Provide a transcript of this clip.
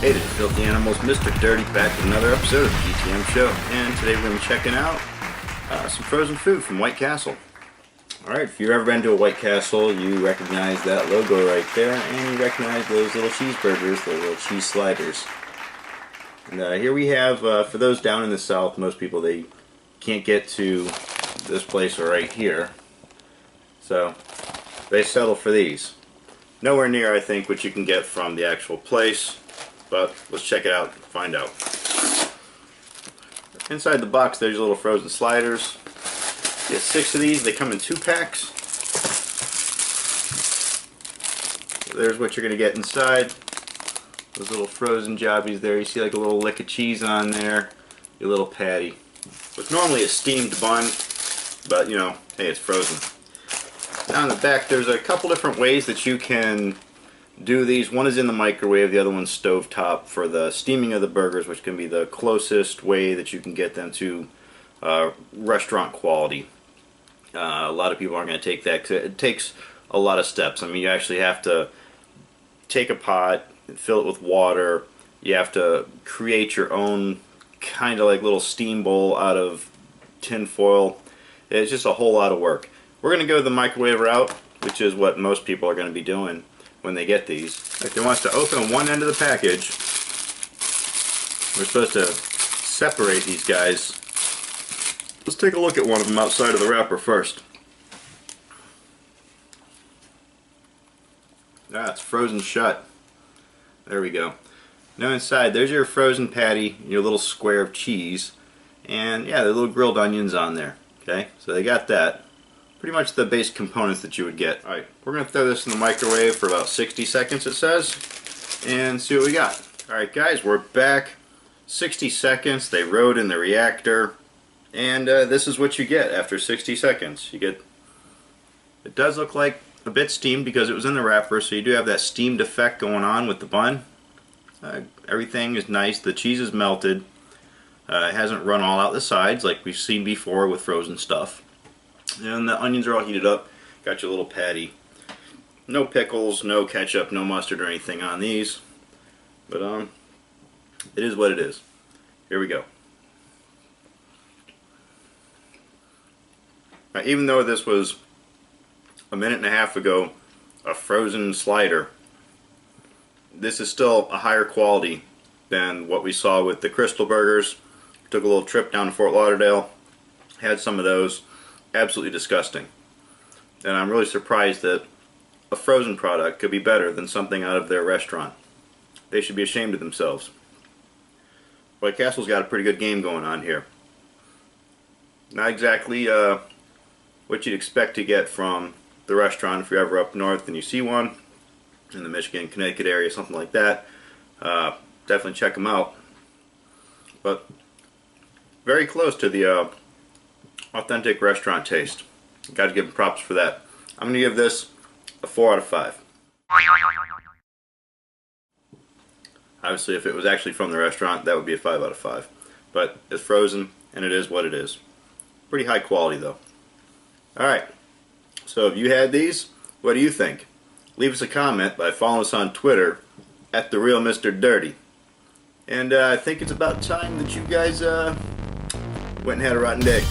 Hey, this is Filthy Animals, Mr. Dirty, back with another episode of the GTM Show. And today we're going to be checking out some frozen food from White Castle. Alright, if you've ever been to a White Castle, you recognize that logo right there, and you recognize those little cheeseburgers, those little cheese sliders. And here we have, for those down in the south, most people, they can't get to this place right here. So, they settle for these. Nowhere near, I think, what you can get from the actual place. But let's check it out and find out. Inside the box there's your little frozen sliders. You get 6 of these. They come in 2 packs. There's what you're going to get inside. Those little frozen jobbies there. You see like a little lick of cheese on there. Your little patty. It's normally a steamed bun, but you know, hey, it's frozen. Down the back there's a couple different ways that you can do these. One is in the microwave, the other one's stovetop for the steaming of the burgers, which can be the closest way that you can get them to restaurant quality. A lot of people aren't going to take that because it takes a lot of steps. I mean, you actually have to take a pot and fill it with water. You have to create your own kind of like little steam bowl out of tin foil. It's just a whole lot of work. We're going to go the microwave route, which is what most people are going to be doing when they get these. If they want to open one end of the package, we're supposed to separate these guys. Let's take a look at one of them outside of the wrapper first. Ah, it's frozen shut. There we go. Now inside, there's your frozen patty, your little square of cheese, and yeah, the little grilled onions on there. Okay, so they got that. Pretty much the base components that you would get. Alright, we're going to throw this in the microwave for about 60 seconds, it says, and see what we got. Alright guys, we're back. 60 seconds, they rode in the reactor, and this is what you get after 60 seconds. You get, it does look like a bit steamed because it was in the wrapper, so you do have that steamed effect going on with the bun. Everything is nice, the cheese is melted. It hasn't run all out the sides like we've seen before with frozen stuff. And the onions are all heated up. Got your little patty. No pickles, no ketchup, no mustard or anything on these. But it is what it is. Here we go. Now, even though this was a minute and a half ago a frozen slider, this is still a higher quality than what we saw with the Crystal Burgers. Took a little trip down to Fort Lauderdale. Had some of those. Absolutely disgusting. And I'm really surprised that a frozen product could be better than something out of their restaurant. They should be ashamed of themselves. White Castle's got a pretty good game going on here. Not exactly what you'd expect to get from the restaurant if you're ever up north and you see one in the Michigan, Connecticut area, something like that. Definitely check them out. But very close to the authentic restaurant taste. Got to give them props for that. I'm going to give this a 4 out of 5. Obviously, if it was actually from the restaurant, that would be a 5 out of 5. But it's frozen, and it is what it is. Pretty high quality, though. Alright, so if you had these, what do you think? Leave us a comment by following us on Twitter at @TheRealMrDirty. And I think it's about time that you guys went and had a rotten day.